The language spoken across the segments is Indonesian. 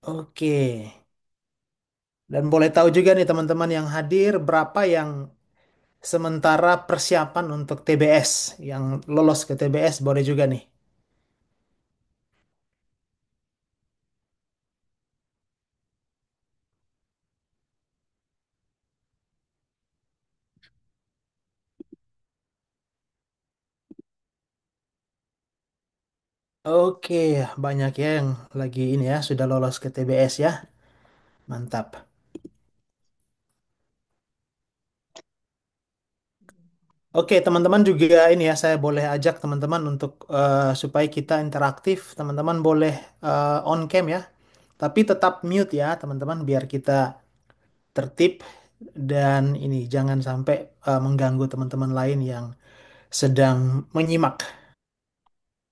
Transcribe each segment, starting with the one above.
Oke. Dan boleh tahu juga nih teman-teman yang hadir berapa yang sementara persiapan untuk TBS yang lolos ke TBS boleh juga nih. Oke, banyak ya yang lagi ini ya sudah lolos ke TBS ya. Mantap. Oke, teman-teman juga ini ya saya boleh ajak teman-teman untuk supaya kita interaktif. Teman-teman boleh on cam ya. Tapi tetap mute ya, teman-teman biar kita tertib dan ini jangan sampai mengganggu teman-teman lain yang sedang menyimak.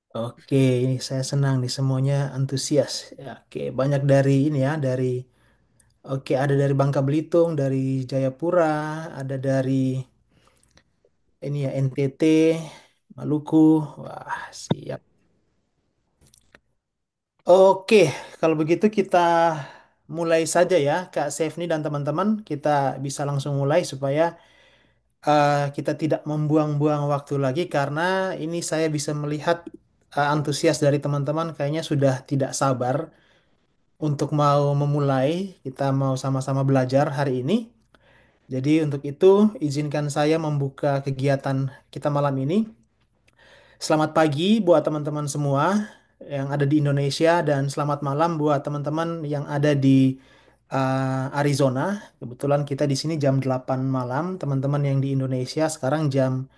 Oke, ini saya senang nih semuanya antusias. Ya, oke, banyak dari ini ya, oke ada dari Bangka Belitung, dari Jayapura, ada dari ini ya NTT, Maluku. Wah, siap. Oke, kalau begitu kita mulai saja ya, Kak Sefni dan teman-teman. Kita bisa langsung mulai supaya kita tidak membuang-buang waktu lagi karena ini saya bisa melihat antusias dari teman-teman kayaknya sudah tidak sabar untuk mau memulai. Kita mau sama-sama belajar hari ini. Jadi untuk itu izinkan saya membuka kegiatan kita malam ini. Selamat pagi buat teman-teman semua yang ada di Indonesia dan selamat malam buat teman-teman yang ada di Arizona. Kebetulan kita di sini jam 8 malam, teman-teman yang di Indonesia sekarang jam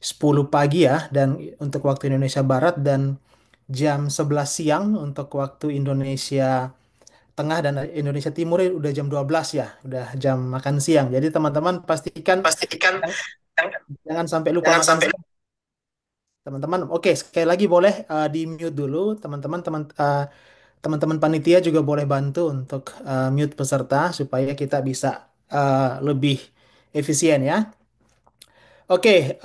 10 pagi ya dan untuk waktu Indonesia Barat dan jam 11 siang untuk waktu Indonesia Tengah dan Indonesia Timur udah jam 12 ya, udah jam makan siang. Jadi teman-teman pastikan Pastikan jangan sampai lupa jangan makan sampai siang. Teman-teman, oke sekali lagi boleh di mute dulu teman-teman teman-teman panitia juga boleh bantu untuk mute peserta supaya kita bisa lebih efisien ya. Oke,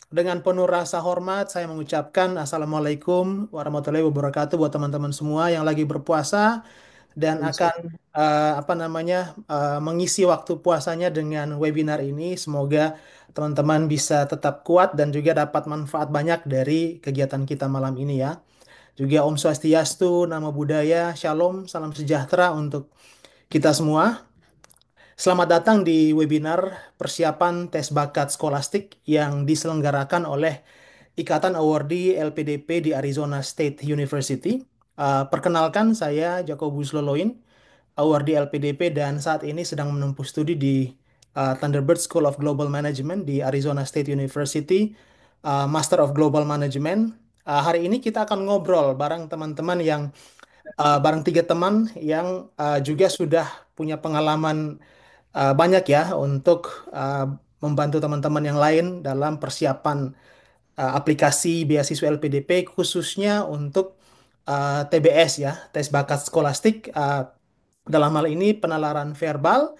dengan penuh rasa hormat saya mengucapkan Assalamualaikum warahmatullahi wabarakatuh buat teman-teman semua yang lagi berpuasa dan akan apa namanya mengisi waktu puasanya dengan webinar ini. Semoga teman-teman bisa tetap kuat dan juga dapat manfaat banyak dari kegiatan kita malam ini ya. Juga Om Swastiastu, Namo Buddhaya, Shalom, salam sejahtera untuk kita semua. Selamat datang di webinar persiapan tes bakat skolastik yang diselenggarakan oleh Ikatan Awardee LPDP di Arizona State University. Perkenalkan, saya Jacobus Loloin, Awardee LPDP dan saat ini sedang menempuh studi di Thunderbird School of Global Management di Arizona State University, Master of Global Management. Hari ini kita akan ngobrol bareng teman-teman yang bareng tiga teman yang juga sudah punya pengalaman banyak ya untuk membantu teman-teman yang lain dalam persiapan aplikasi beasiswa LPDP khususnya untuk TBS ya, tes bakat skolastik. Dalam hal ini penalaran verbal,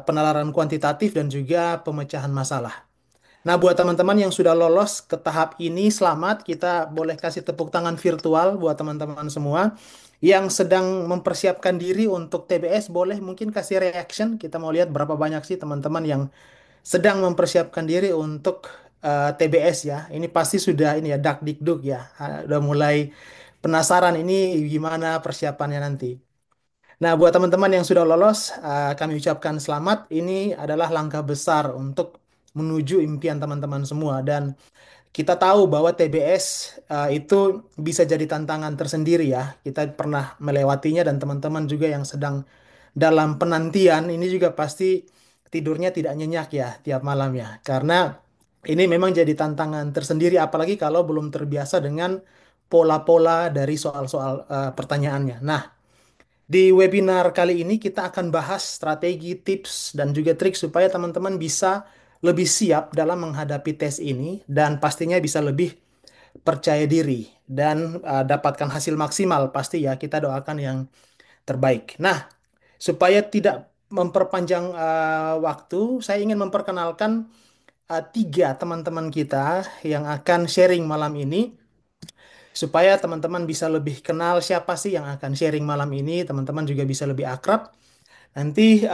penalaran kuantitatif dan juga pemecahan masalah. Nah, buat teman-teman yang sudah lolos ke tahap ini, selamat. Kita boleh kasih tepuk tangan virtual buat teman-teman semua yang sedang mempersiapkan diri untuk TBS. Boleh mungkin kasih reaction. Kita mau lihat berapa banyak sih teman-teman yang sedang mempersiapkan diri untuk TBS ya. Ini pasti sudah ini ya dak dikduk ya. Udah mulai penasaran ini gimana persiapannya nanti. Nah, buat teman-teman yang sudah lolos, kami ucapkan selamat. Ini adalah langkah besar untuk menuju impian teman-teman semua dan kita tahu bahwa TBS itu bisa jadi tantangan tersendiri ya. Kita pernah melewatinya dan teman-teman juga yang sedang dalam penantian ini juga pasti tidurnya tidak nyenyak ya tiap malam ya. Karena ini memang jadi tantangan tersendiri apalagi kalau belum terbiasa dengan pola-pola dari soal-soal pertanyaannya. Nah, di webinar kali ini kita akan bahas strategi, tips, dan juga trik supaya teman-teman bisa lebih siap dalam menghadapi tes ini dan pastinya bisa lebih percaya diri dan dapatkan hasil maksimal pasti ya kita doakan yang terbaik. Nah, supaya tidak memperpanjang waktu, saya ingin memperkenalkan tiga teman-teman kita yang akan sharing malam ini. supaya teman-teman bisa lebih kenal siapa sih yang akan sharing malam ini, teman-teman juga bisa lebih akrab. Nanti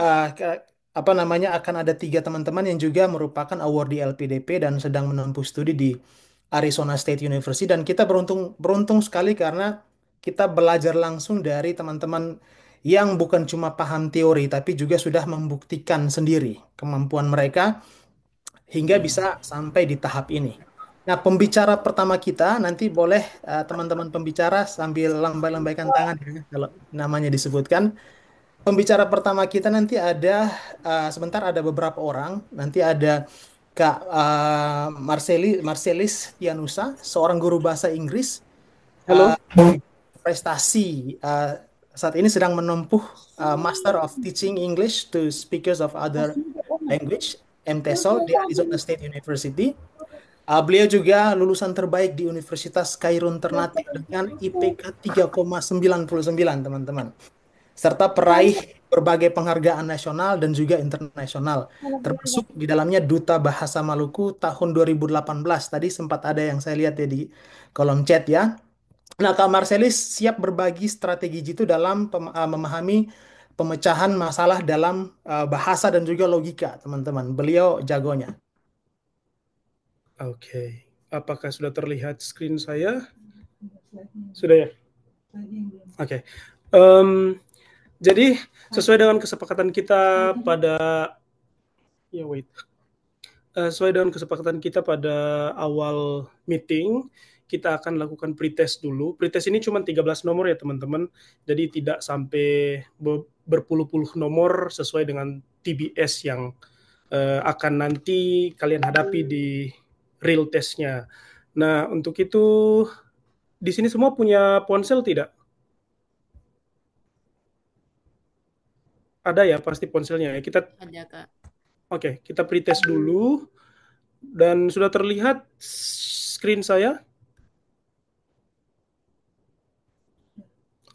apa namanya akan ada tiga teman-teman yang juga merupakan awardee LPDP dan sedang menempuh studi di Arizona State University dan kita beruntung beruntung sekali karena kita belajar langsung dari teman-teman yang bukan cuma paham teori tapi juga sudah membuktikan sendiri kemampuan mereka hingga bisa sampai di tahap ini. Nah, pembicara pertama kita nanti boleh teman-teman pembicara sambil lambai-lambaikan tangan ya, kalau namanya disebutkan. Pembicara pertama kita nanti ada sebentar ada beberapa orang. Nanti ada Kak Marcelis Tianusa, seorang guru bahasa Inggris Halo. prestasi uh, saat ini sedang menempuh Master of Teaching English to Speakers of Other Language (MTESOL) di Arizona State University. Beliau juga lulusan terbaik di Universitas Kairun Ternate dengan IPK 3,99 teman-teman serta peraih berbagai penghargaan nasional dan juga internasional, termasuk di dalamnya Duta Bahasa Maluku tahun 2018. Tadi sempat ada yang saya lihat ya di kolom chat ya. Nah, Kak Marcelis siap berbagi strategi jitu dalam memahami pemecahan masalah dalam bahasa dan juga logika, teman-teman. Beliau jagonya. Oke. Apakah sudah terlihat screen saya? Sudah ya? Oke. Em, jadi sesuai dengan kesepakatan kita pada ya wait. Sesuai dengan kesepakatan kita pada awal meeting, kita akan lakukan pretest dulu. Pretest ini cuma 13 nomor ya teman-teman. Jadi tidak sampai berpuluh-puluh nomor sesuai dengan TBS yang akan nanti kalian hadapi di real testnya. Nah, untuk itu di sini semua punya ponsel tidak? Ada ya pasti ponselnya ya. Kita Ada, Kak. oke, kita pretest dulu dan sudah terlihat screen saya.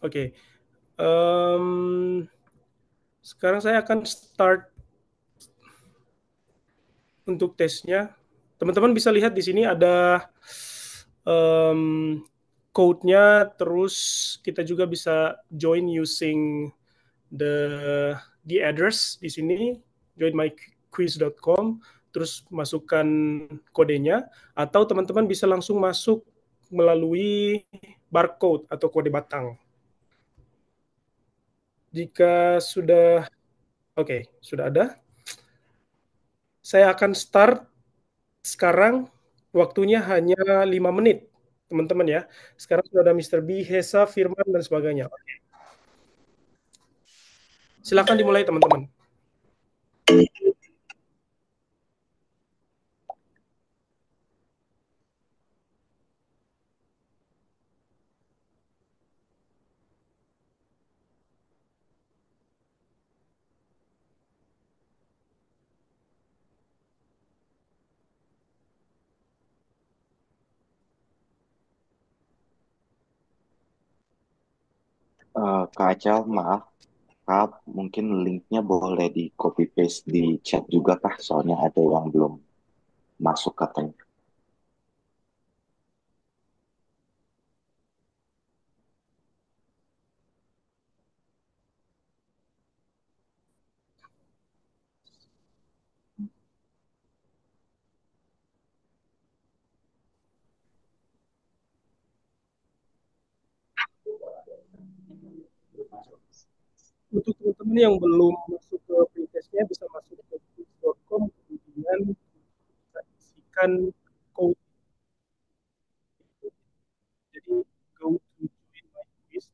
Oke. Em, sekarang saya akan start untuk tesnya. Teman-teman bisa lihat di sini ada em, code-nya, terus kita juga bisa join using the address di sini, joinmyquiz.com, terus masukkan kodenya, atau teman-teman bisa langsung masuk melalui barcode atau kode batang. Jika sudah oke, sudah ada, saya akan start sekarang. Waktunya hanya 5 menit, teman-teman ya. Sekarang sudah ada Mr. B, Hesa, Firman, dan sebagainya. Silakan dimulai, teman-teman. Kak Acel, maaf, Kak, mungkin linknya boleh di copy paste di chat juga kah? Soalnya ada yang belum masuk katanya. Untuk teman-teman yang belum masuk ke pretestnya bisa masuk ke quiz.com, kemudian bisa isikan code. Jadi go to join my quiz,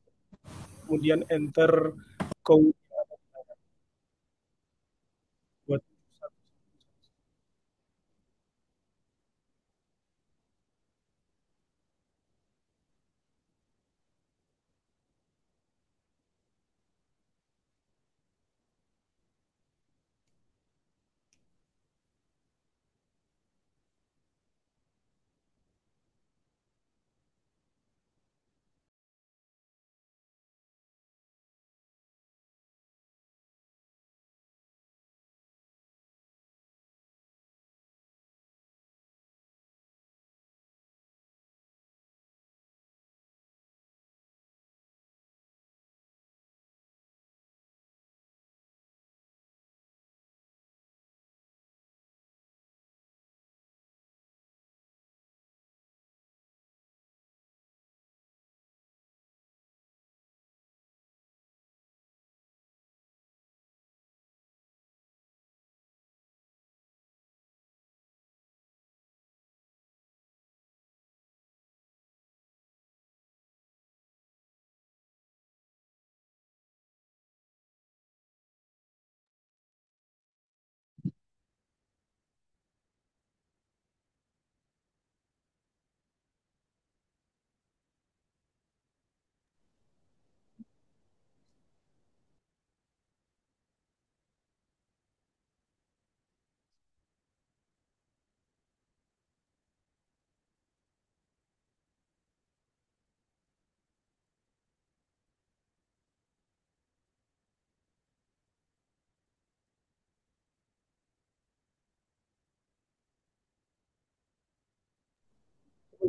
kemudian enter code buat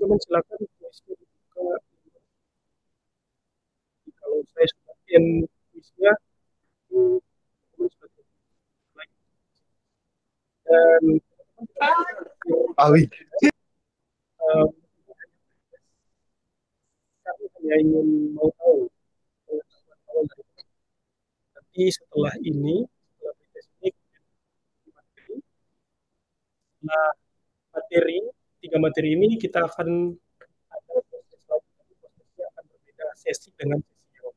teman-teman silakan kuisnya dibuka. Kalau saya sudah end kuisnya, teman-teman sudah lagi. Dan Awi. uh, kami hanya ingin mau tahu pengetahuan dari nanti setelah ini, setelah tes ini, materi, setelah materi, tiga materi ini kita akan ada proses lagi, prosesnya akan berbeda sesi dengan sesi yang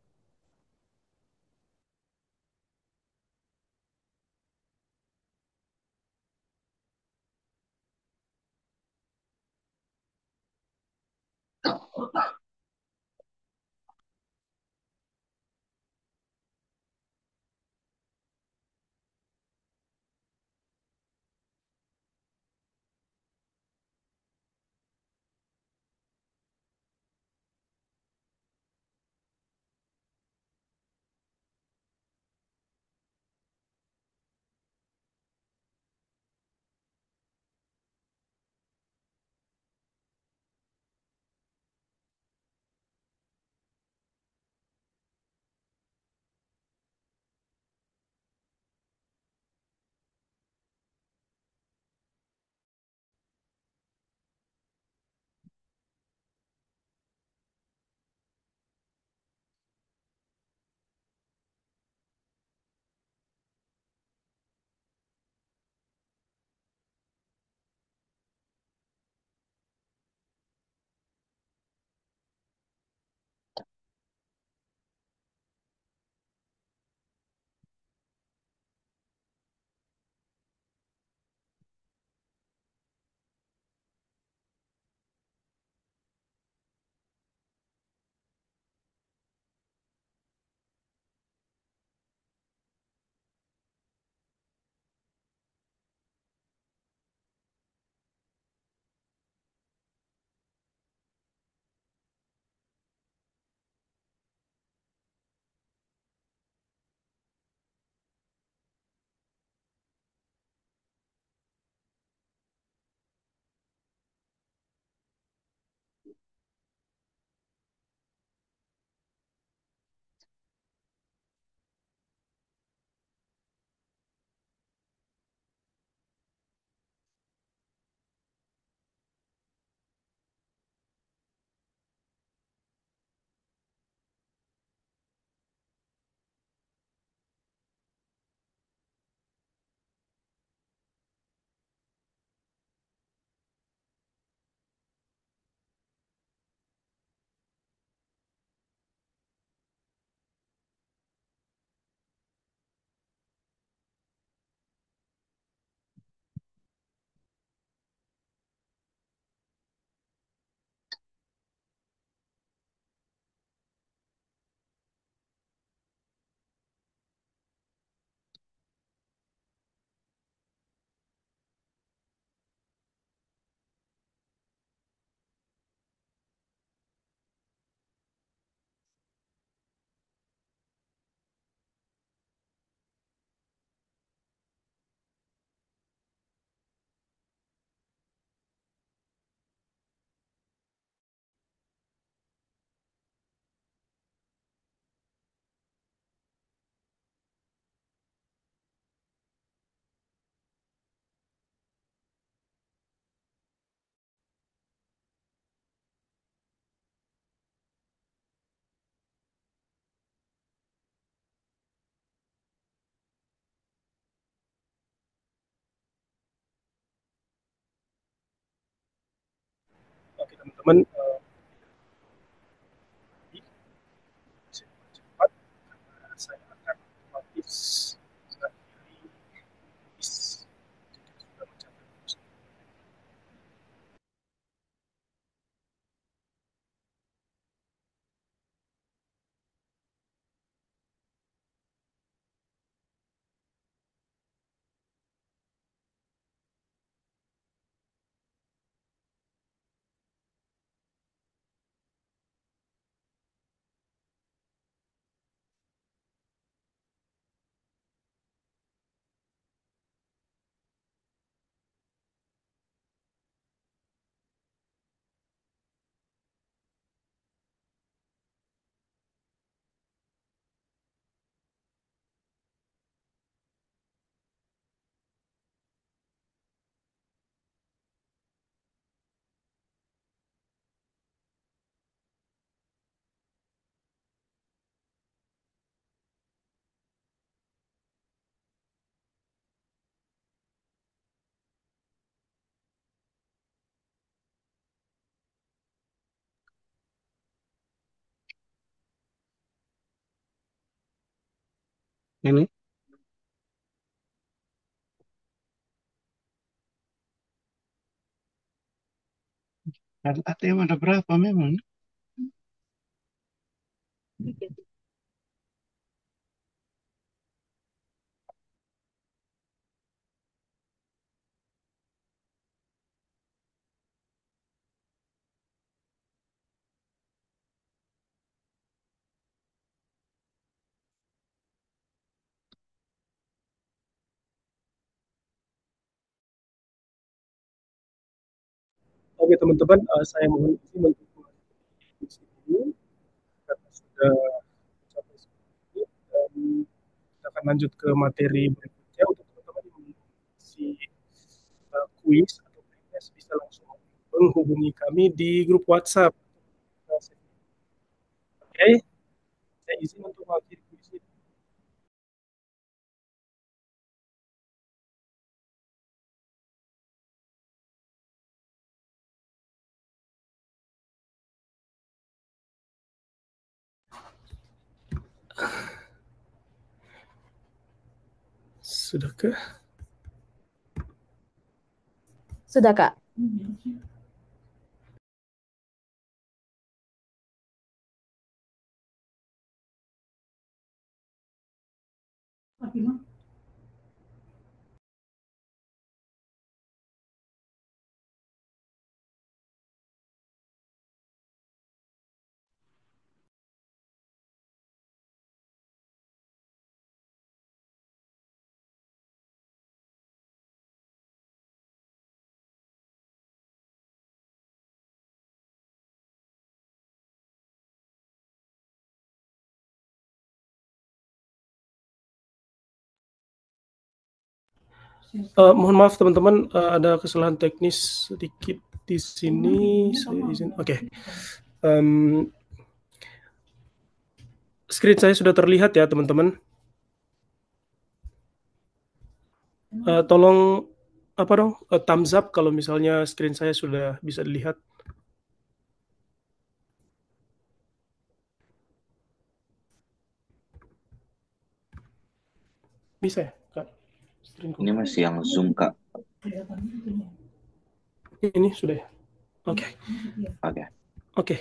oke teman-teman cepat karena saya akan otomatis mengakhiri bis sudah mencapai. Ini ATM ada berapa memang? Oke teman-teman, saya mohon izin untuk mengakhiri di sini karena sudah mencapai 10 menit dan kita akan lanjut ke materi berikutnya. Untuk teman-teman yang mengisi kuis atau pretest bisa langsung menghubungi kami di grup WhatsApp. Oke, saya izin untuk mengakhiri kuis ini. Sudahkah? Sudah, Kak. Mohon maaf teman-teman, ada kesalahan teknis sedikit di sini. Saya izin. Oke. Screen saya sudah terlihat ya teman-teman. Tolong apa dong? Thumbs up kalau misalnya screen saya sudah bisa dilihat. Bisa ya, Kak? Screenku. Ini masih yang Zoom, Kak. Ini sudah ya. Oke. Oke. Oke.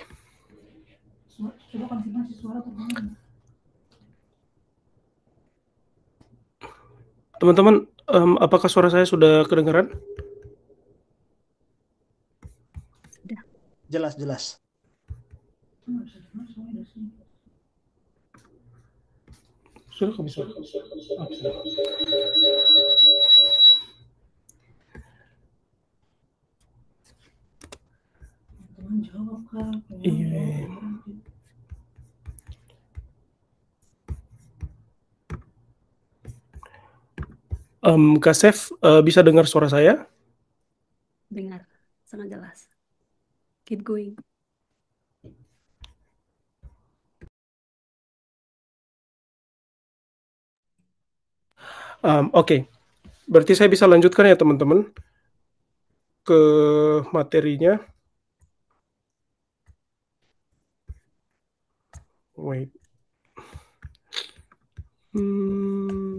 Teman-teman, apakah suara saya sudah kedengaran? Jelas, jelas. Sudah kok bisa. Iya. Kak Chef, bisa dengar suara saya? Dengar, sangat jelas. Keep going. Oke. Berarti saya bisa lanjutkan ya teman-teman ke materinya. Wait.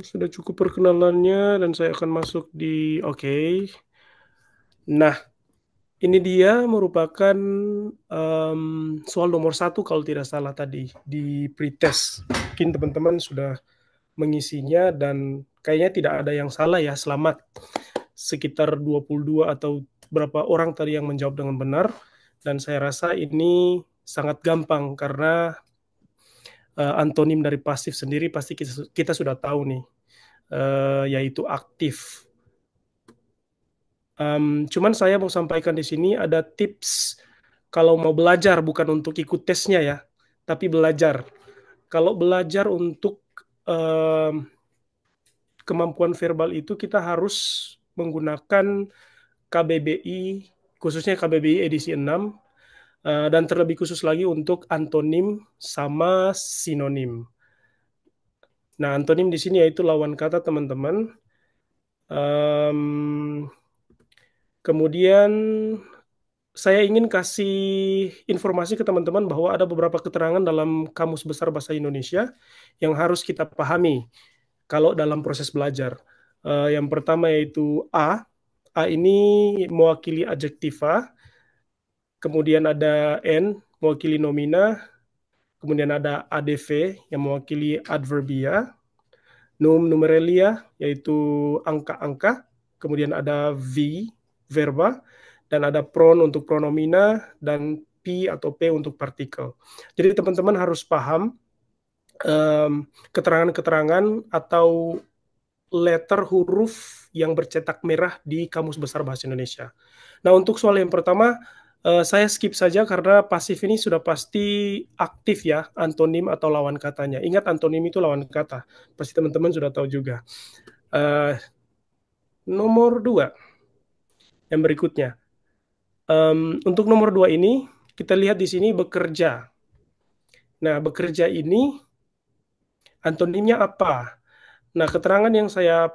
Sudah cukup perkenalannya dan saya akan masuk di oke. Nah, ini dia merupakan soal nomor 1 kalau tidak salah tadi di pretest. Mungkin teman-teman sudah mengisinya dan kayaknya tidak ada yang salah ya. Selamat. Sekitar 22 atau berapa orang tadi yang menjawab dengan benar. Dan saya rasa ini sangat gampang karena antonim dari pasif sendiri pasti kita sudah tahu nih, yaitu aktif. Cuman saya mau sampaikan di sini ada tips kalau mau belajar, bukan untuk ikut tesnya ya, tapi belajar. Kalau belajar untuk kemampuan verbal itu kita harus menggunakan KBBI, khususnya KBBI edisi 6, dan terlebih khusus lagi untuk antonim sama sinonim. Nah, antonim di sini yaitu lawan kata teman-teman. Kemudian saya ingin kasih informasi ke teman-teman bahwa ada beberapa keterangan dalam Kamus Besar Bahasa Indonesia yang harus kita pahami. kalau dalam proses belajar. Yang pertama yaitu A. A ini mewakili adjektiva, kemudian ada N mewakili nomina, kemudian ada ADV yang mewakili adverbia, numeralia yaitu angka-angka, kemudian ada V verba, dan ada pronoun untuk pronomina, dan P atau P untuk partikel. Jadi teman-teman harus paham keterangan-keterangan atau letter huruf yang bercetak merah di Kamus Besar Bahasa Indonesia. Nah, untuk soal yang pertama, saya skip saja karena pasif ini sudah pasti aktif ya, antonim atau lawan katanya. Ingat, antonim itu lawan kata. Pasti teman-teman sudah tahu juga. Nomor 2, yang berikutnya. Untuk nomor 2 ini, kita lihat di sini bekerja. Nah, bekerja ini antonimnya apa? Nah, keterangan yang saya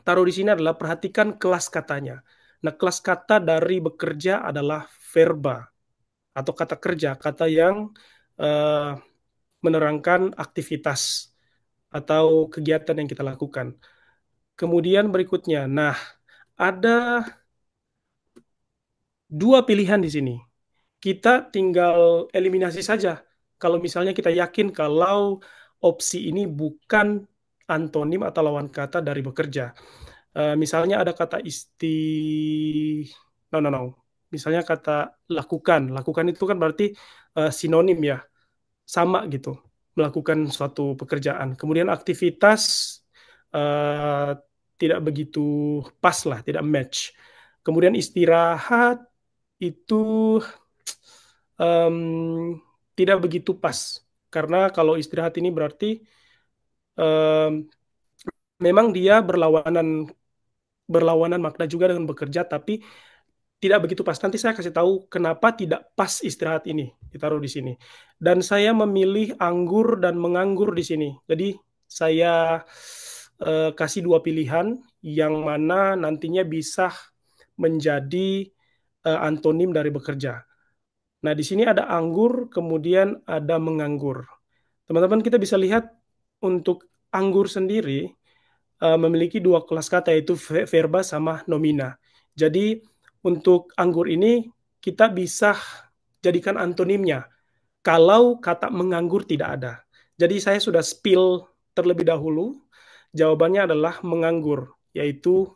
taruh di sini adalah perhatikan kelas katanya. Nah, kelas kata dari bekerja adalah verba atau kata kerja, kata yang menerangkan aktivitas atau kegiatan yang kita lakukan. Kemudian berikutnya, nah ada 2 pilihan di sini. Kita tinggal eliminasi saja. Kalau misalnya kita yakin kalau opsi ini bukan antonim atau lawan kata dari bekerja. Misalnya ada kata no. Misalnya kata lakukan. Lakukan itu kan berarti sinonim ya, sama gitu, melakukan suatu pekerjaan. Kemudian aktivitas uh, tidak begitu pas lah, tidak match. Kemudian istirahat itu um, tidak begitu pas, karena kalau istirahat ini berarti um, memang dia berlawanan makna juga dengan bekerja, tapi tidak begitu pas. Nanti saya kasih tahu kenapa tidak pas istirahat ini ditaruh di sini. Dan saya memilih anggur dan menganggur di sini. Jadi saya kasih 2 pilihan yang mana nantinya bisa menjadi antonim dari bekerja. Nah, di sini ada anggur, kemudian ada menganggur. Teman-teman, kita bisa lihat untuk anggur sendiri memiliki 2 kelas kata, yaitu verba sama nomina. Jadi untuk anggur ini kita bisa jadikan antonimnya kalau kata menganggur tidak ada. Jadi saya sudah spill terlebih dahulu. Jawabannya adalah menganggur, yaitu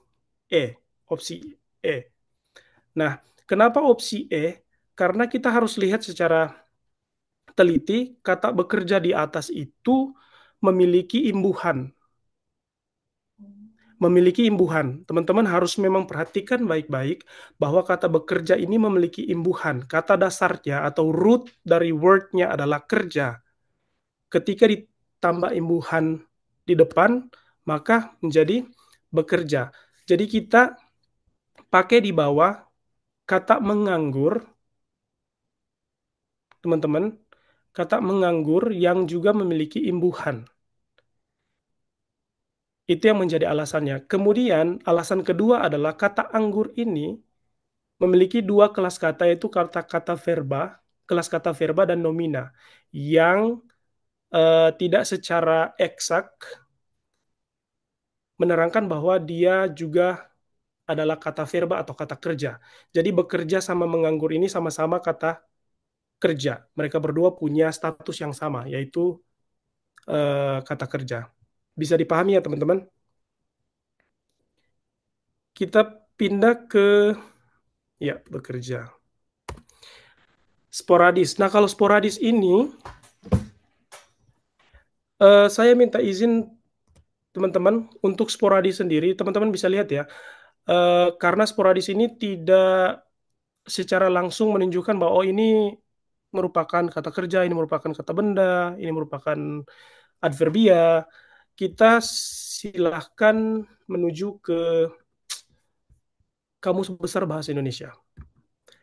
E, opsi E. Nah, kenapa opsi E? Karena kita harus lihat secara teliti, kata bekerja di atas itu memiliki imbuhan. Teman-teman harus memang perhatikan baik-baik bahwa kata bekerja ini memiliki imbuhan. Kata dasarnya atau root dari word-nya adalah kerja. Ketika ditambah imbuhan di depan, maka menjadi bekerja. Jadi kita pakai di bawah kata menganggur, teman-teman, kata menganggur yang juga memiliki imbuhan. Itu yang menjadi alasannya. Kemudian alasan kedua adalah kata anggur ini memiliki 2 kelas kata, yaitu kata-kata verba, kelas kata verba dan nomina, yang tidak secara eksak menerangkan bahwa dia juga adalah kata verba atau kata kerja. Jadi bekerja sama menganggur ini sama-sama kata kerja. Mereka berdua punya status yang sama, yaitu kata kerja. Bisa dipahami ya teman-teman? Kita pindah ke bekerja. Sporadis. Nah, kalau sporadis ini saya minta izin teman-teman untuk sporadis sendiri. Teman-teman bisa lihat ya, karena sporadis ini tidak secara langsung menunjukkan bahwa ini merupakan kata kerja, ini merupakan kata benda, ini merupakan adverbia. Kita silahkan menuju ke Kamus Besar Bahasa Indonesia.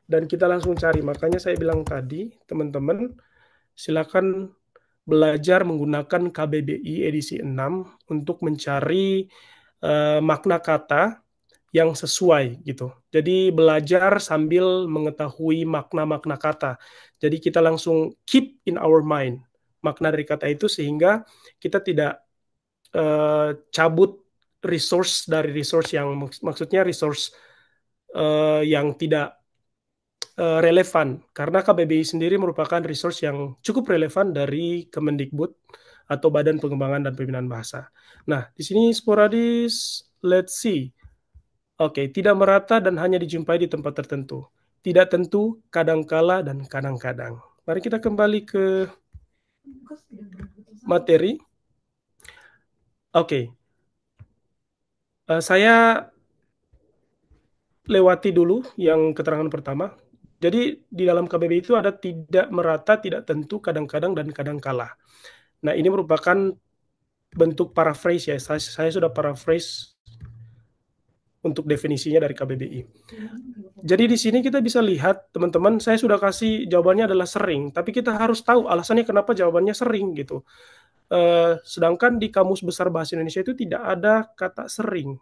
Dan kita langsung cari. Makanya saya bilang tadi, teman-teman, silakan belajar menggunakan KBBI edisi 6 untuk mencari makna kata yang sesuai gitu. Jadi belajar sambil mengetahui makna-makna kata. Jadi kita langsung keep in our mind makna dari kata itu, sehingga kita tidak cabut resource dari resource yang maksudnya resource yang tidak relevan, karena KBBI sendiri merupakan resource yang cukup relevan dari Kemendikbud atau Badan Pengembangan dan Pembinaan Bahasa. Nah, di sini sporadis, let's see. Oke, tidak merata dan hanya dijumpai di tempat tertentu. Tidak tentu, kadangkala, dan kadang-kadang. Mari kita kembali ke materi. Oke, saya lewati dulu yang keterangan pertama. Jadi di dalam KBBI itu ada tidak merata, tidak tentu, kadang-kadang, dan kadangkala. Nah, ini merupakan bentuk paraphrase ya. Saya sudah paraphrase untuk definisinya dari KBBI. Jadi di sini kita bisa lihat, teman-teman, saya sudah kasih jawabannya adalah sering, tapi kita harus tahu alasannya kenapa jawabannya sering gitu. Sedangkan di Kamus Besar Bahasa Indonesia itu tidak ada kata sering.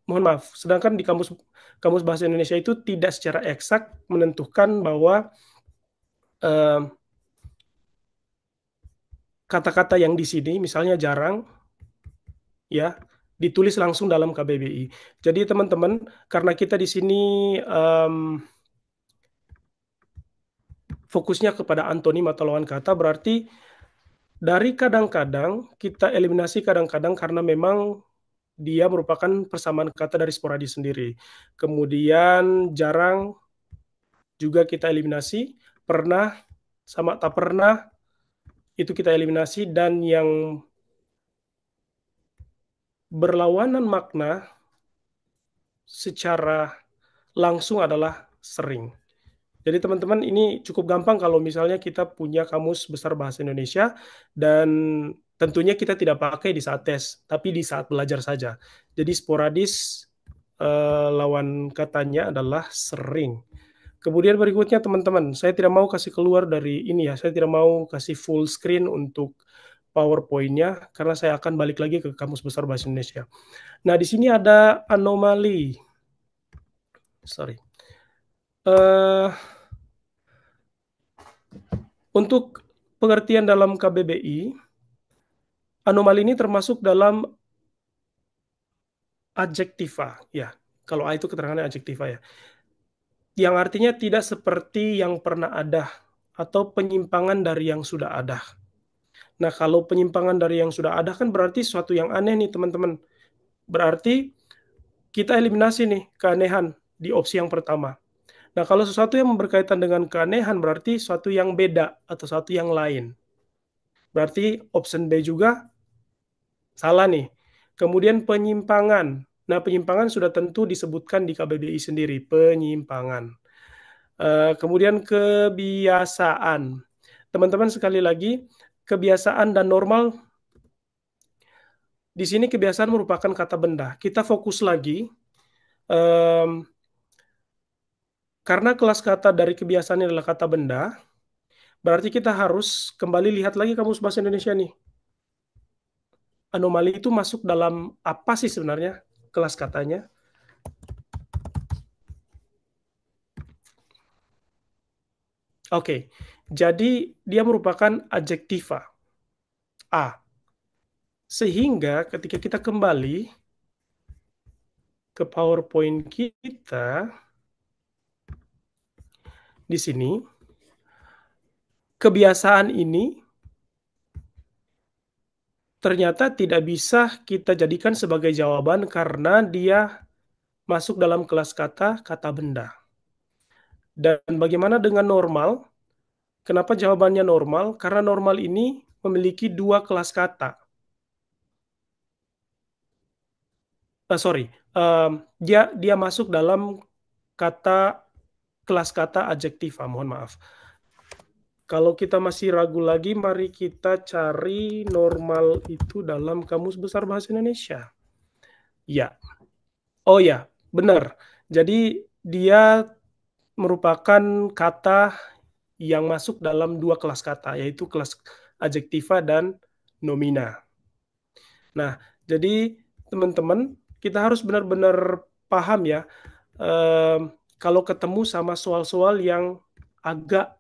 Mohon maaf, sedangkan di Kamus Bahasa Indonesia itu tidak secara eksak menentukan bahwa kata-kata yang di sini, misalnya jarang, ya, ditulis langsung dalam KBBI. Jadi teman-teman, karena kita di sini fokusnya kepada antonim atau lawan kata, berarti dari kadang-kadang kita eliminasi kadang-kadang karena memang dia merupakan persamaan kata dari sporadis sendiri. Kemudian jarang juga kita eliminasi, pernah sama tak pernah itu kita eliminasi, dan yang berlawanan makna secara langsung adalah sering. Jadi teman-teman, ini cukup gampang kalau misalnya kita punya Kamus Besar Bahasa Indonesia, dan tentunya kita tidak pakai di saat tes, tapi di saat belajar saja. Jadi sporadis lawan katanya adalah sering. Kemudian berikutnya teman-teman, saya tidak mau kasih keluar dari ini ya, saya tidak mau kasih full screen untuk PowerPoint-nya, karena saya akan balik lagi ke Kamus Besar Bahasa Indonesia. Nah, di sini ada anomali. Sorry. Untuk pengertian dalam KBBI, anomali ini termasuk dalam adjektiva, ya. Kalau A itu keterangannya adjektiva ya. Yang artinya tidak seperti yang pernah ada atau penyimpangan dari yang sudah ada. Nah, kalau penyimpangan dari yang sudah ada kan berarti sesuatu yang aneh nih, teman-teman. Berarti kita eliminasi nih keanehan di opsi yang pertama. Nah, kalau sesuatu yang berkaitan dengan keanehan berarti sesuatu yang beda atau sesuatu yang lain. Berarti option B juga salah nih. Kemudian penyimpangan. Nah, penyimpangan sudah tentu disebutkan di KBBI sendiri, penyimpangan. Kemudian kebiasaan. Teman-teman, sekali lagi, kebiasaan dan normal, di sini kebiasaan merupakan kata benda. Kita fokus lagi, karena kelas kata dari kebiasaan adalah kata benda, berarti kita harus kembali lihat lagi Kamus Bahasa Indonesia nih. Anomali itu masuk dalam apa sih sebenarnya kelas katanya? Oke, jadi dia merupakan adjektiva A. Sehingga ketika kita kembali ke PowerPoint kita, di sini, kebiasaan ini ternyata tidak bisa kita jadikan sebagai jawaban karena dia masuk dalam kelas kata benda. Dan bagaimana dengan normal? Kenapa jawabannya normal? Karena normal ini memiliki dua kelas kata. Dia masuk dalam kelas kata adjektiva, mohon maaf. Kalau kita masih ragu lagi, mari kita cari normal itu dalam Kamus Besar Bahasa Indonesia. Ya. Oh ya, benar. Jadi dia merupakan kata yang masuk dalam dua kelas kata, yaitu kelas adjektiva dan nomina. Nah, jadi teman-teman, kita harus benar-benar paham ya, kalau ketemu sama soal-soal yang agak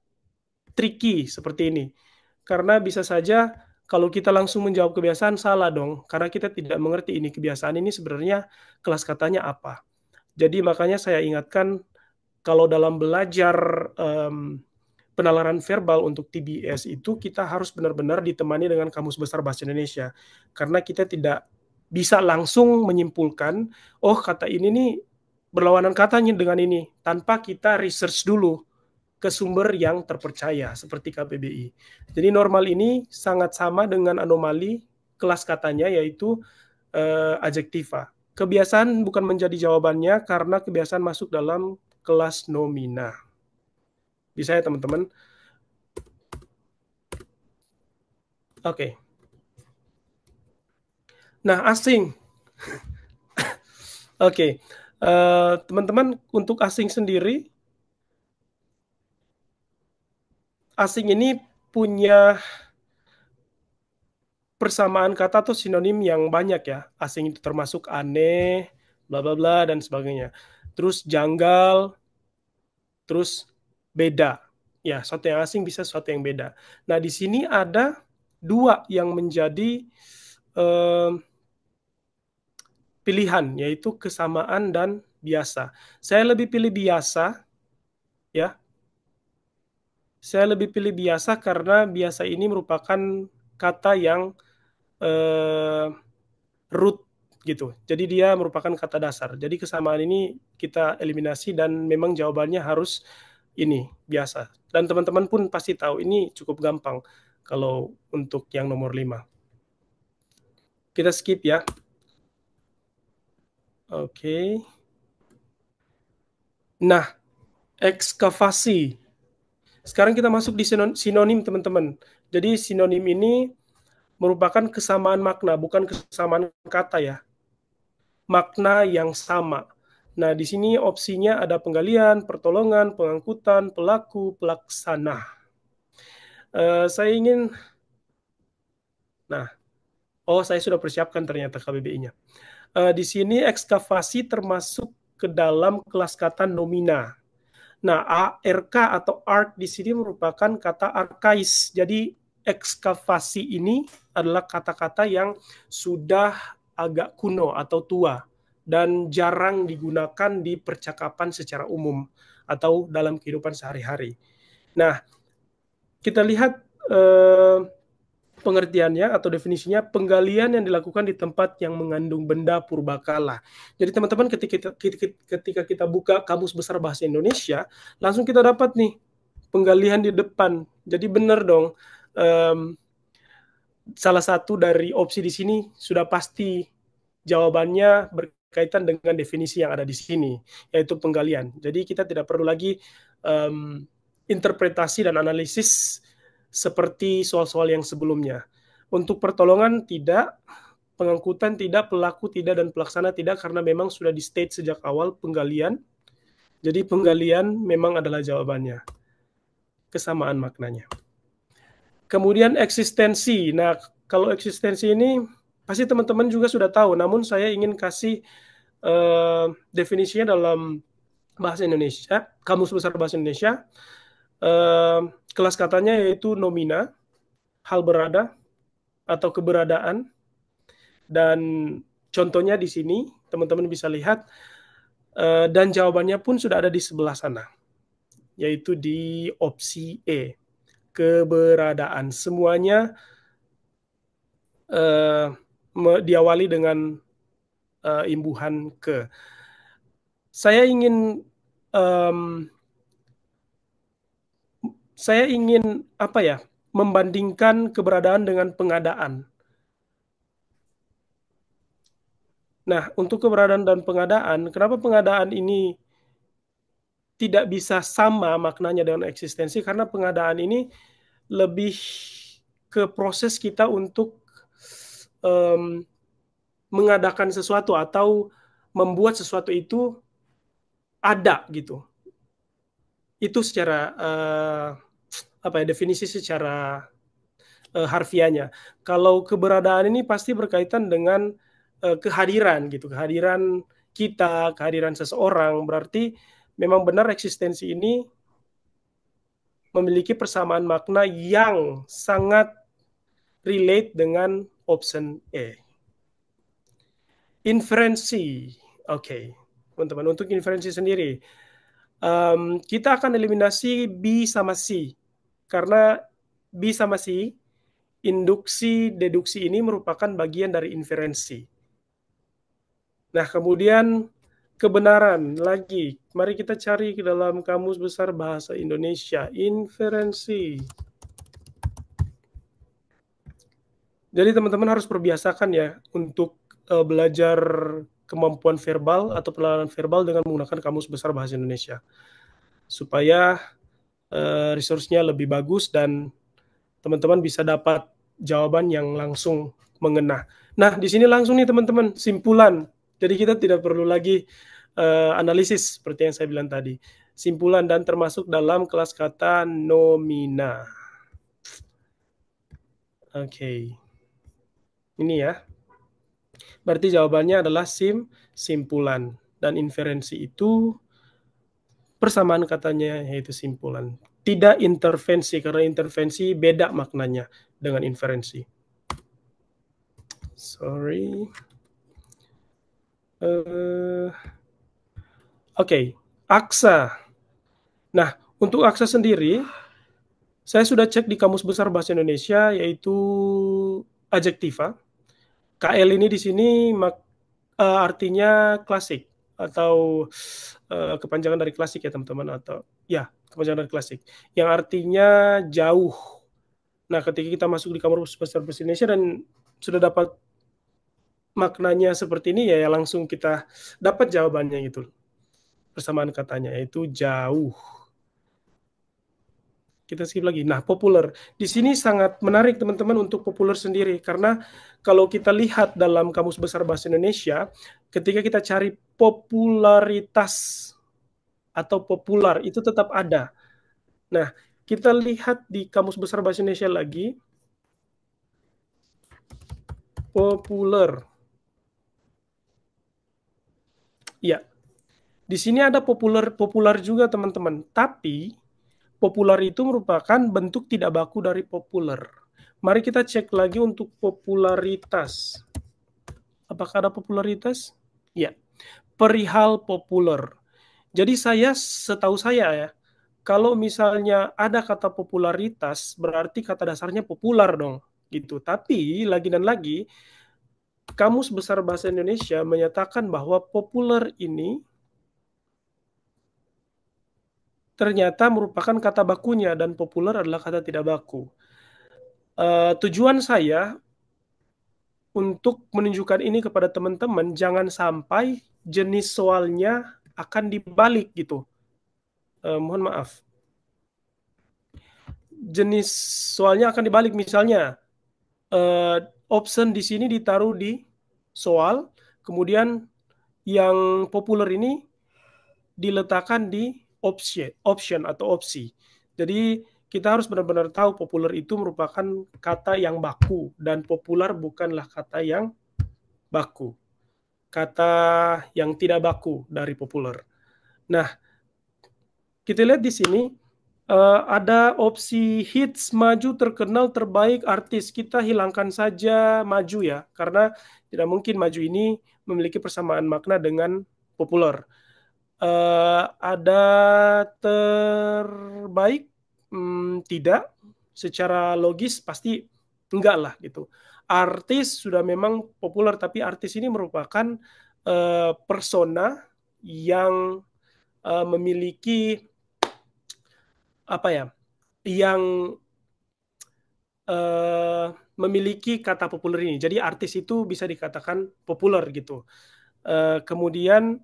tricky seperti ini. Karena bisa saja Kalau kita langsung menjawab kebiasaan, salah dong, karena kita tidak mengerti ini kebiasaan ini sebenarnya kelas katanya apa. Jadi makanya saya ingatkan, kalau dalam belajar penalaran verbal untuk TBS itu, kita harus benar-benar ditemani dengan Kamus Besar Bahasa Indonesia. Karena kita tidak bisa langsung menyimpulkan, oh kata ini nih berlawanan katanya dengan ini, tanpa kita research dulu ke sumber yang terpercaya seperti KBBI. Jadi normal ini sangat sama dengan anomali kelas katanya, yaitu adjektiva. Kebiasaan bukan menjadi jawabannya karena kebiasaan masuk dalam kelas nomina. Bisa ya teman-teman? Oke. Nah, asing. Oke. Teman-teman, untuk asing sendiri, asing ini punya persamaan kata atau sinonim yang banyak ya. Asing itu termasuk aneh, bla bla bla dan sebagainya. Terus janggal, terus beda. Ya, sesuatu yang asing bisa sesuatu yang beda. Nah, di sini ada dua yang menjadi pilihan, yaitu kesamaan dan biasa. Saya lebih pilih biasa, ya. Saya lebih pilih biasa karena biasa ini merupakan kata yang root gitu. Jadi dia merupakan kata dasar. Jadi kesamaan ini kita eliminasi dan memang jawabannya harus ini biasa. Dan teman-teman pun pasti tahu ini cukup gampang kalau untuk yang nomor 5. Kita skip ya. Oke. Nah, ekskavasi. Sekarang kita masuk di sinonim teman-teman. Jadi sinonim ini merupakan kesamaan makna, bukan kesamaan kata ya. Makna yang sama. Nah, di sini opsinya ada penggalian, pertolongan, pengangkutan, pelaku, pelaksana. Saya ingin, saya sudah persiapkan ternyata KBBI-nya. Di sini ekskavasi termasuk ke dalam kelas kata nomina. Nah, ARK atau ARK di sini merupakan kata arkais. Jadi ekskavasi ini adalah kata-kata yang sudah agak kuno atau tua dan jarang digunakan di percakapan secara umum atau dalam kehidupan sehari-hari. Nah, kita lihat pengertiannya atau definisinya, penggalian yang dilakukan di tempat yang mengandung benda purbakala. Jadi teman-teman, ketika kita buka Kamus Besar Bahasa Indonesia, langsung kita dapat nih penggalian di depan. Jadi benar dong, salah satu dari opsi di sini sudah pasti jawabannya berkaitan dengan definisi yang ada di sini, yaitu penggalian. Jadi kita tidak perlu lagi interpretasi dan analisis seperti soal-soal yang sebelumnya. Untuk pertolongan tidak, pengangkutan tidak, pelaku tidak, dan pelaksana tidak, karena memang sudah di state sejak awal penggalian. Jadi penggalian memang adalah jawabannya. Kesamaan maknanya. Kemudian eksistensi. Nah, kalau eksistensi ini pasti teman-teman juga sudah tahu, namun saya ingin kasih definisinya dalam bahasa Indonesia, Kamus Besar Bahasa Indonesia. Kelas katanya yaitu nomina, hal berada atau keberadaan, dan contohnya di sini teman-teman bisa lihat, dan jawabannya pun sudah ada di sebelah sana, yaitu di opsi E, keberadaan. Semuanya diawali dengan imbuhan ke. Saya ingin membandingkan keberadaan dengan pengadaan. Nah, untuk keberadaan dan pengadaan, kenapa pengadaan ini tidak bisa sama maknanya dengan eksistensi? Karena pengadaan ini lebih ke proses kita untuk mengadakan sesuatu atau membuat sesuatu itu ada gitu. Itu secara definisi secara harfiahnya. Kalau keberadaan ini pasti berkaitan dengan kehadiran gitu, kehadiran kita, kehadiran seseorang. Berarti memang benar eksistensi ini memiliki persamaan makna yang sangat relate dengan option E. Inferensi. Oke, teman-teman, untuk inferensi sendiri, kita akan eliminasi B sama C. Karena B sama C, induksi, deduksi ini merupakan bagian dari inferensi. Nah, kemudian kebenaran lagi. Mari kita cari ke dalam Kamus Besar Bahasa Indonesia. Inferensi. Jadi teman-teman harus perbiasakan ya untuk belajar kemampuan verbal atau penalaran verbal dengan menggunakan Kamus Besar Bahasa Indonesia. Supaya resource-nya lebih bagus dan teman-teman bisa dapat jawaban yang langsung mengena. Nah, di sini langsung nih teman-teman, simpulan. Jadi kita tidak perlu lagi analisis seperti yang saya bilang tadi. Simpulan dan termasuk dalam kelas kata nomina. Oke. Ini ya. Berarti jawabannya adalah simpulan. Dan inferensi itu persamaan katanya yaitu simpulan. Tidak intervensi, karena intervensi beda maknanya dengan inferensi. Sorry. Oke, aksa. Nah, untuk aksa sendiri, saya sudah cek di Kamus Besar Bahasa Indonesia, yaitu adjektiva. KL ini di sini artinya klasik atau kepanjangan dari klasik ya teman-teman, atau ya kepanjangan dari klasik yang artinya jauh. Nah, ketika kita masuk di Kamus Besar Bahasa Indonesia dan sudah dapat maknanya seperti ini, ya langsung kita dapat jawabannya gitu. Persamaan katanya yaitu jauh. Kita skip lagi. Nah, populer. Di sini sangat menarik teman-teman untuk populer sendiri, karena kalau kita lihat dalam Kamus Besar Bahasa Indonesia, ketika kita cari popularitas atau populer, itu tetap ada. Nah, kita lihat di Kamus Besar Bahasa Indonesia lagi, populer. Ya, di sini ada populer juga teman-teman, tapi populer itu merupakan bentuk tidak baku dari populer. Mari kita cek lagi untuk popularitas. Apakah ada popularitas? Ya, perihal populer. Jadi setahu saya ya, kalau misalnya ada kata popularitas, berarti kata dasarnya populer dong, gitu. Tapi lagi dan lagi, Kamus Besar Bahasa Indonesia menyatakan bahwa populer ini ternyata merupakan kata bakunya dan populer adalah kata tidak baku. Tujuan saya untuk menunjukkan ini kepada teman-teman, jangan sampai jenis soalnya akan dibalik gitu. Mohon maaf. Jenis soalnya akan dibalik, misalnya option di sini ditaruh di soal, kemudian yang populer ini diletakkan di option atau opsi. Jadi kita harus benar-benar tahu populer itu merupakan kata yang baku dan populer bukanlah kata yang baku. Kata yang tidak baku dari populer. Nah, kita lihat di sini ada opsi hits, maju, terkenal, terbaik, artis. Kita hilangkan saja maju ya, karena tidak mungkin maju ini memiliki persamaan makna dengan populer. Ada terbaik? Tidak. Secara logis pasti enggak lah gitu. Artis sudah memang populer, tapi artis ini merupakan persona yang memiliki apa ya? Yang memiliki kata populer ini. Jadi artis itu bisa dikatakan populer gitu. Kemudian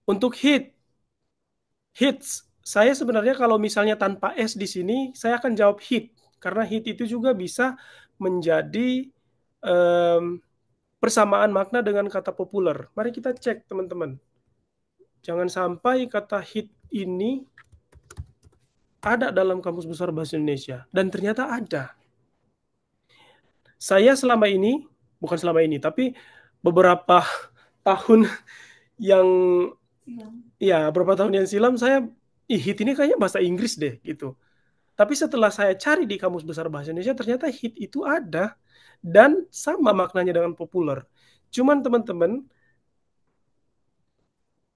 untuk hits, saya sebenarnya kalau misalnya tanpa S di sini, saya akan jawab hit. Karena hit itu juga bisa menjadi persamaan makna dengan kata populer. Mari kita cek teman-teman. Jangan sampai kata hit ini ada dalam Kamus Besar Bahasa Indonesia. Dan ternyata ada. Saya selama ini, bukan selama ini, tapi beberapa tahun yang ya beberapa tahun yang silam saya hit ini kayaknya bahasa Inggris deh gitu. Tapi setelah saya cari di Kamus Besar Bahasa Indonesia, ternyata hit itu ada dan sama maknanya dengan populer. Cuman teman-teman,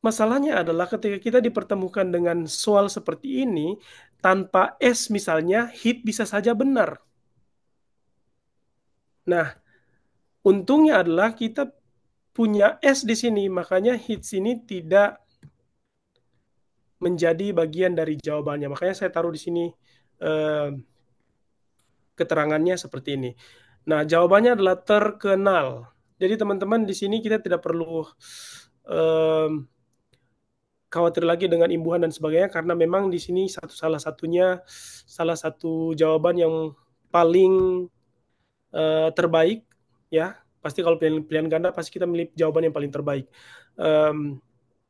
masalahnya adalah ketika kita dipertemukan dengan soal seperti ini, tanpa S misalnya, hit bisa saja benar. Nah, untungnya adalah kita punya S di sini, makanya hits ini tidak menjadi bagian dari jawabannya. Makanya saya taruh di sini eh, keterangannya seperti ini. Nah, jawabannya adalah terkenal. Jadi teman-teman di sini kita tidak perlu khawatir lagi dengan imbuhan dan sebagainya karena memang di sini salah satu jawaban yang paling terbaik ya. Pasti kalau pilihan ganda pasti kita milih jawaban yang paling terbaik.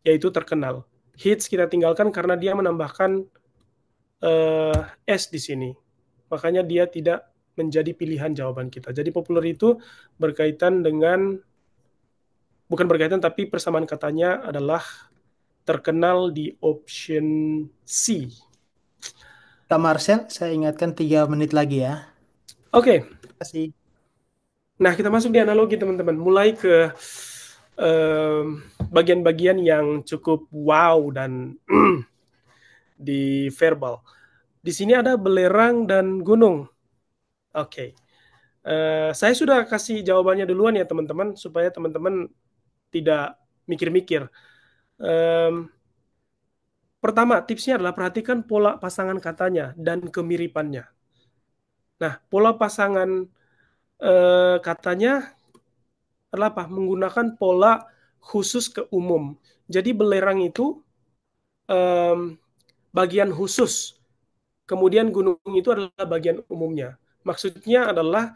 Yaitu terkenal. Hits kita tinggalkan karena dia menambahkan S di sini. Makanya dia tidak menjadi pilihan jawaban kita. Jadi populer itu berkaitan dengan, bukan berkaitan tapi persamaan katanya adalah terkenal di option C. Kak Marcel, saya ingatkan 3 menit lagi ya. Oke, Terima kasih. nah kita masuk di analogi teman-teman. Mulai ke bagian-bagian yang cukup wow dan di verbal. Di sini ada belerang dan gunung. Oke. Saya sudah kasih jawabannya duluan ya teman-teman, supaya teman-teman tidak mikir-mikir. Pertama, tipsnya adalah perhatikan pola pasangan katanya dan kemiripannya. Nah, pola pasangan katanya adalah apa? Menggunakan pola khusus ke umum. Jadi belerang itu bagian khusus. Kemudian gunung itu adalah bagian umumnya. Maksudnya adalah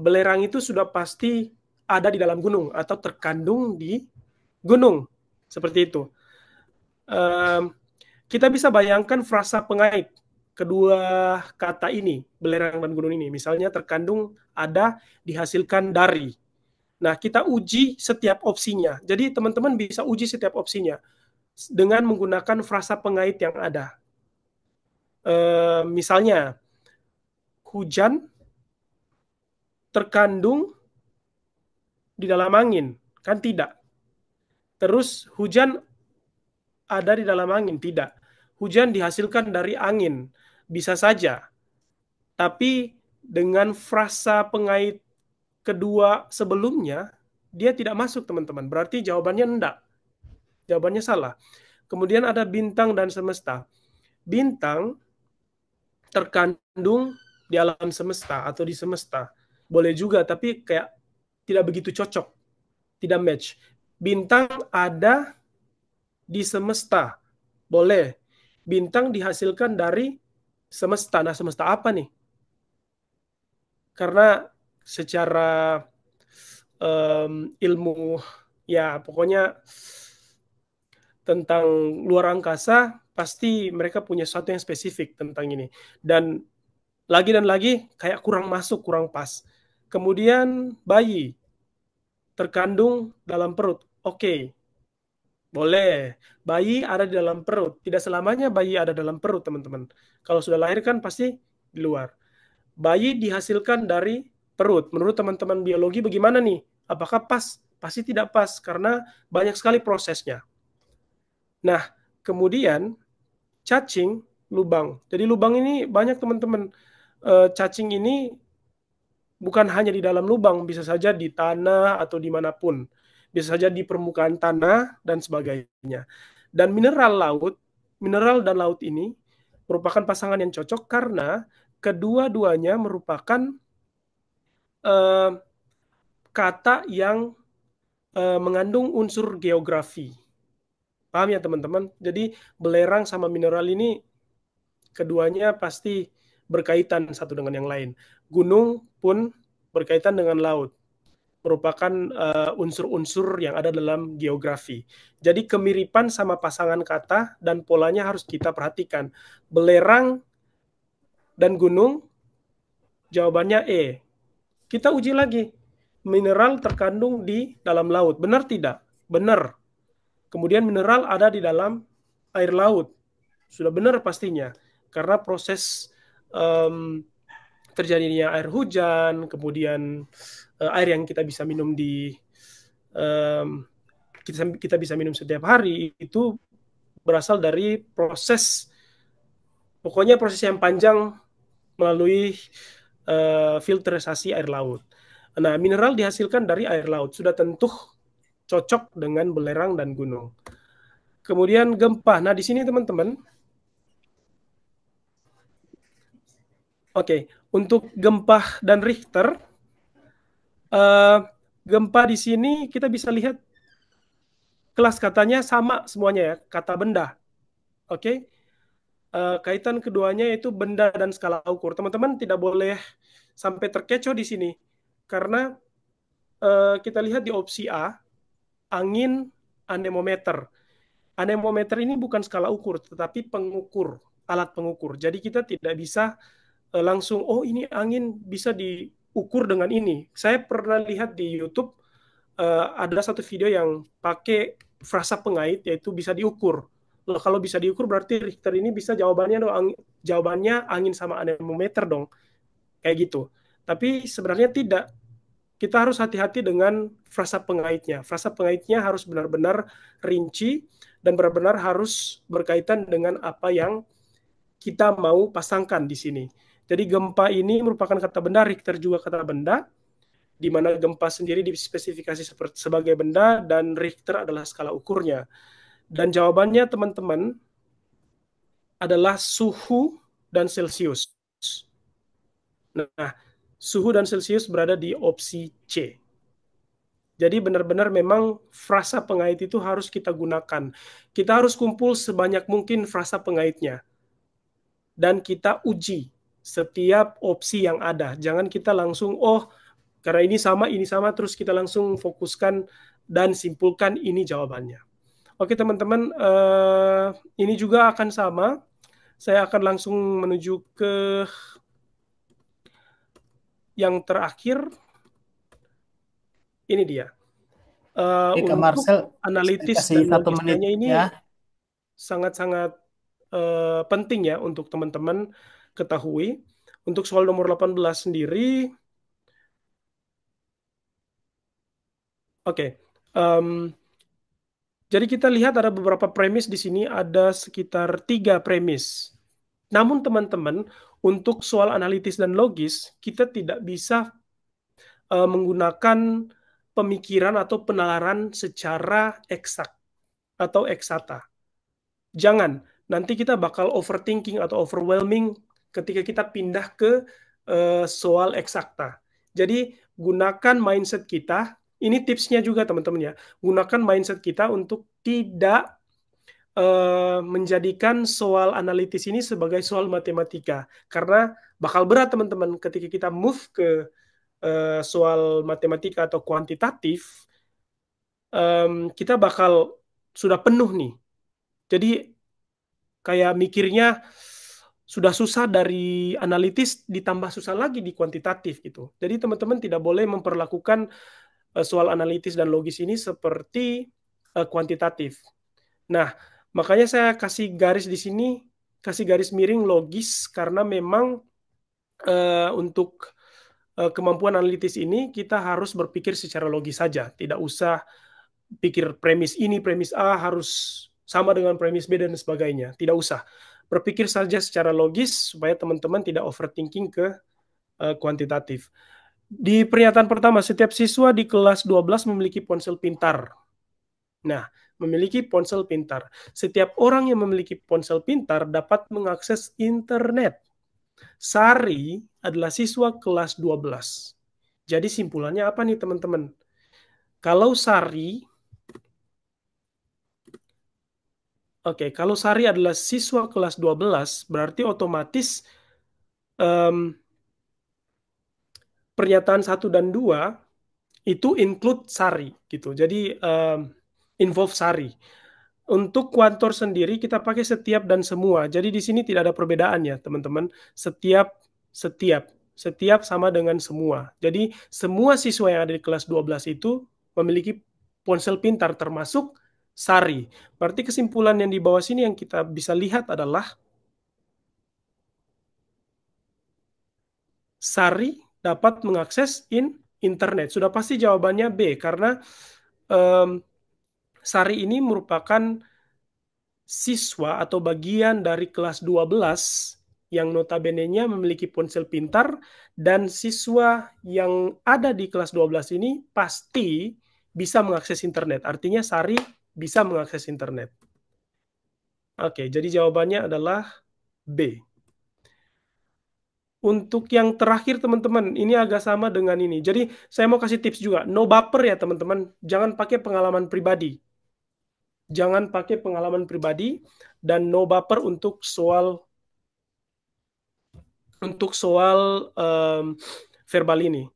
belerang itu sudah pasti ada di dalam gunung atau terkandung di gunung. Seperti itu. Kita bisa bayangkan frasa pengait kedua kata ini, belerang dan gunung ini. Misalnya terkandung, ada, dihasilkan dari. Nah, kita uji setiap opsinya. Jadi teman-teman bisa uji setiap opsinya dengan menggunakan frasa pengait yang ada. Misalnya, hujan terkandung di dalam angin, kan tidak. Terus hujan ada di dalam angin, tidak. Hujan dihasilkan dari angin, bisa saja. Tapi dengan frasa pengait kedua sebelumnya, dia tidak masuk teman-teman. Berarti jawabannya enggak. Jawabannya salah. Kemudian ada bintang dan semesta. Bintang terkandung di alam semesta atau di semesta. Boleh juga, tapi kayak tidak begitu cocok. Tidak match. Bintang ada di semesta. Boleh. Bintang dihasilkan dari semesta. Nah, semesta apa nih? Karena secara ilmu, ya pokoknya tentang luar angkasa, pasti mereka punya sesuatu yang spesifik tentang ini. Dan lagi kayak kurang masuk, kurang pas. Kemudian bayi terkandung dalam perut. Oke, boleh. Bayi ada di dalam perut. Tidak selamanya bayi ada dalam perut, teman-teman. Kalau sudah lahir kan pasti di luar. Bayi dihasilkan dari perut. Menurut teman-teman biologi bagaimana nih? Apakah pas? Pasti tidak pas karena banyak sekali prosesnya. Nah, kemudian cacing lubang. Jadi lubang ini banyak teman-teman. Cacing ini bukan hanya di dalam lubang, bisa saja di tanah atau dimanapun. Bisa saja di permukaan tanah dan sebagainya. Dan mineral dan laut ini merupakan pasangan yang cocok karena kedua-duanya merupakan kata yang mengandung unsur geografi. Paham ya teman-teman? Jadi belerang sama mineral ini keduanya pasti berkaitan satu dengan yang lain. Gunung pun berkaitan dengan laut. Merupakan unsur-unsur yang ada dalam geografi. Jadi kemiripan sama pasangan kata dan polanya harus kita perhatikan. Belerang dan gunung, jawabannya E. Kita uji lagi. Mineral terkandung di dalam laut. Benar tidak? Benar. Kemudian mineral ada di dalam air laut. Sudah benar pastinya. karena proses terjadinya air hujan, kemudian air yang kita bisa minum kita bisa minum setiap hari itu berasal dari pokoknya proses yang panjang melalui filterisasi air laut. Nah, mineral dihasilkan dari air laut sudah tentu cocok dengan belerang dan gunung. Kemudian gempa. Nah, di sini teman-teman, untuk gempa dan Richter, gempa di sini kita bisa lihat kelas katanya sama semuanya ya, kata benda. Kaitan keduanya itu benda dan skala ukur. Teman-teman tidak boleh sampai terkecoh di sini, karena kita lihat di opsi A, angin anemometer. Anemometer ini bukan skala ukur, tetapi pengukur, alat pengukur. Jadi kita tidak bisa langsung, oh ini angin bisa diukur dengan ini. Saya pernah lihat di YouTube, ada satu video yang pakai frasa pengait, yaitu bisa diukur. Loh, kalau bisa diukur berarti Richter ini bisa jawabannya angin sama anemometer dong. Kayak gitu. Tapi sebenarnya tidak. Kita harus hati-hati dengan frasa pengaitnya. Frasa pengaitnya harus benar-benar rinci dan benar-benar harus berkaitan dengan apa yang kita mau pasangkan di sini. Jadi gempa ini merupakan kata benda, Richter juga kata benda, di mana gempa sendiri dispesifikasi sebagai benda dan Richter adalah skala ukurnya. Dan jawabannya teman-teman adalah suhu dan Celcius. Nah, suhu dan Celcius berada di opsi C. Jadi benar-benar memang frasa pengait itu harus kita gunakan. Kita harus kumpul sebanyak mungkin frasa pengaitnya. Dan kita uji setiap opsi yang ada. Jangan kita langsung, oh karena ini sama, terus kita langsung fokuskan dan simpulkan ini jawabannya. Oke teman-teman, ini juga akan sama. Saya akan langsung menuju ke yang terakhir. Ini dia. Oke, Kak Untuk Marcel, saya analitis kasih dan 1 menit logikanya ini ya. sangat-sangat penting ya untuk teman-teman ketahui. Untuk soal nomor 18 sendiri, jadi kita lihat ada beberapa premis di sini, ada sekitar 3 premis. Namun teman-teman, untuk soal analitis dan logis, kita tidak bisa menggunakan pemikiran atau penalaran secara eksak atau eksata. Jangan, nanti kita bakal overthinking atau overwhelming ketika kita pindah ke soal eksakta. Jadi gunakan mindset kita, ini tipsnya juga teman-teman ya, gunakan mindset kita untuk tidak menjadikan soal analitis ini sebagai soal matematika. Karena bakal berat teman-teman ketika kita move ke soal matematika atau kuantitatif, kita bakal sudah penuh nih. Jadi kayak mikirnya sudah susah dari analitis ditambah susah lagi di kuantitatif gitu. Jadi teman-teman tidak boleh memperlakukan soal analitis dan logis ini seperti kuantitatif. Nah, makanya saya kasih garis di sini, kasih garis miring logis, karena memang untuk kemampuan analitis ini kita harus berpikir secara logis saja, tidak usah pikir premis ini, premis A harus sama dengan premis B dan sebagainya. Tidak usah. Berpikir saja secara logis supaya teman-teman tidak overthinking ke kuantitatif. Di pernyataan pertama, setiap siswa di kelas 12 memiliki ponsel pintar. Nah, memiliki ponsel pintar. Setiap orang yang memiliki ponsel pintar dapat mengakses internet. Sari adalah siswa kelas 12. Jadi simpulannya apa nih teman-teman? Kalau Sari kalau Sari adalah siswa kelas 12, berarti otomatis pernyataan 1 dan 2 itu include Sari gitu. Jadi involve Sari. Untuk kuantor sendiri kita pakai setiap dan semua. Jadi di sini tidak ada perbedaan ya, teman-teman. Setiap sama dengan semua. Jadi semua siswa yang ada di kelas 12 itu memiliki ponsel pintar termasuk Sari. Berarti kesimpulan yang di bawah sini yang kita bisa lihat adalah Sari dapat mengakses internet. Sudah pasti jawabannya B, karena Sari ini merupakan siswa atau bagian dari kelas 12 yang notabene-nya memiliki ponsel pintar, dan siswa yang ada di kelas 12 ini pasti bisa mengakses internet. Artinya Sari bisa mengakses internet. Oke, jadi jawabannya adalah B. Untuk yang terakhir teman-teman, ini agak sama dengan ini. Jadi saya mau kasih tips juga. No baper ya teman-teman. Jangan pakai pengalaman pribadi. Jangan pakai pengalaman pribadi, dan no baper untuk soal verbal ini.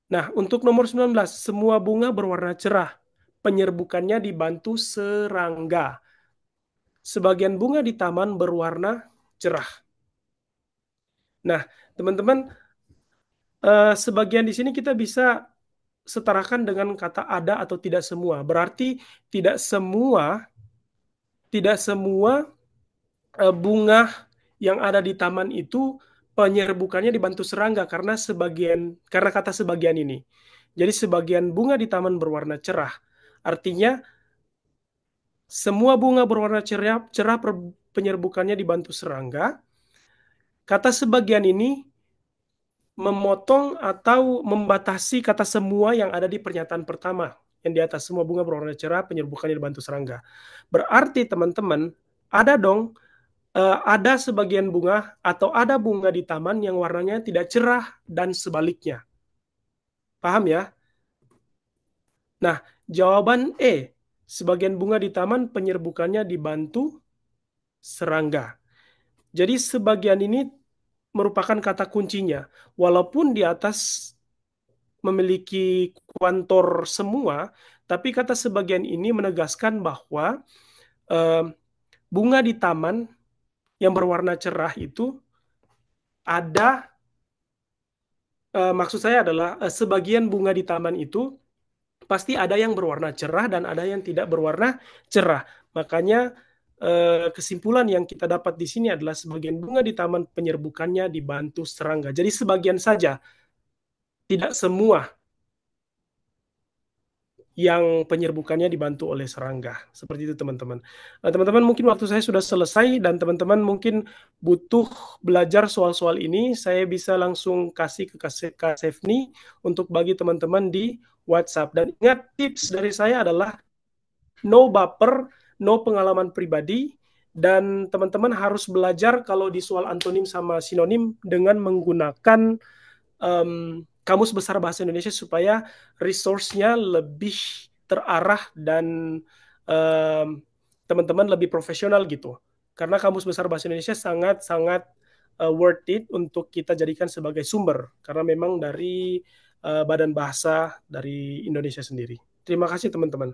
Nah, untuk nomor 19, semua bunga berwarna cerah. Penyerbukannya dibantu serangga. Sebagian bunga di taman berwarna cerah. Nah, teman-teman, sebagian di sini kita bisa setarakan dengan kata ada atau tidak semua. Berarti tidak semua bunga yang ada di taman itu penyerbukannya dibantu serangga, karena kata sebagian ini. Jadi sebagian bunga di taman berwarna cerah. Artinya semua bunga berwarna cerah penyerbukannya dibantu serangga. Kata sebagian ini memotong atau membatasi kata semua yang ada di pernyataan pertama. Yang di atas, semua bunga berwarna cerah penyerbukannya dibantu serangga. Berarti teman-teman, ada sebagian bunga atau ada bunga di taman yang warnanya tidak cerah dan sebaliknya. Paham ya? Nah, jawaban E. Sebagian bunga di taman penyerbukannya dibantu serangga. Jadi sebagian ini merupakan kata kuncinya. Walaupun di atas memiliki kuantor semua, tapi kata sebagian ini menegaskan bahwa bunga di taman yang berwarna cerah itu ada, maksud saya adalah sebagian bunga di taman itu pasti ada yang berwarna cerah dan ada yang tidak berwarna cerah. Makanya kesimpulan yang kita dapat di sini adalah sebagian bunga di taman penyerbukannya dibantu serangga. Jadi sebagian saja, tidak semua yang penyerbukannya dibantu oleh serangga. Seperti itu teman-teman. Teman-teman, mungkin waktu saya sudah selesai dan teman-teman mungkin butuh belajar soal-soal ini. Saya bisa langsung kasih ke Kak Sefni untuk bagi teman-teman di WhatsApp. Dan ingat, tips dari saya adalah no baper, no pengalaman pribadi, dan teman-teman harus belajar kalau di soal antonim sama sinonim dengan menggunakan Kamus Besar Bahasa Indonesia supaya resource-nya lebih terarah dan teman-teman lebih profesional gitu. Karena Kamus Besar Bahasa Indonesia sangat-sangat worth it untuk kita jadikan sebagai sumber, karena memang dari Badan Bahasa dari Indonesia sendiri. Terima kasih teman-teman.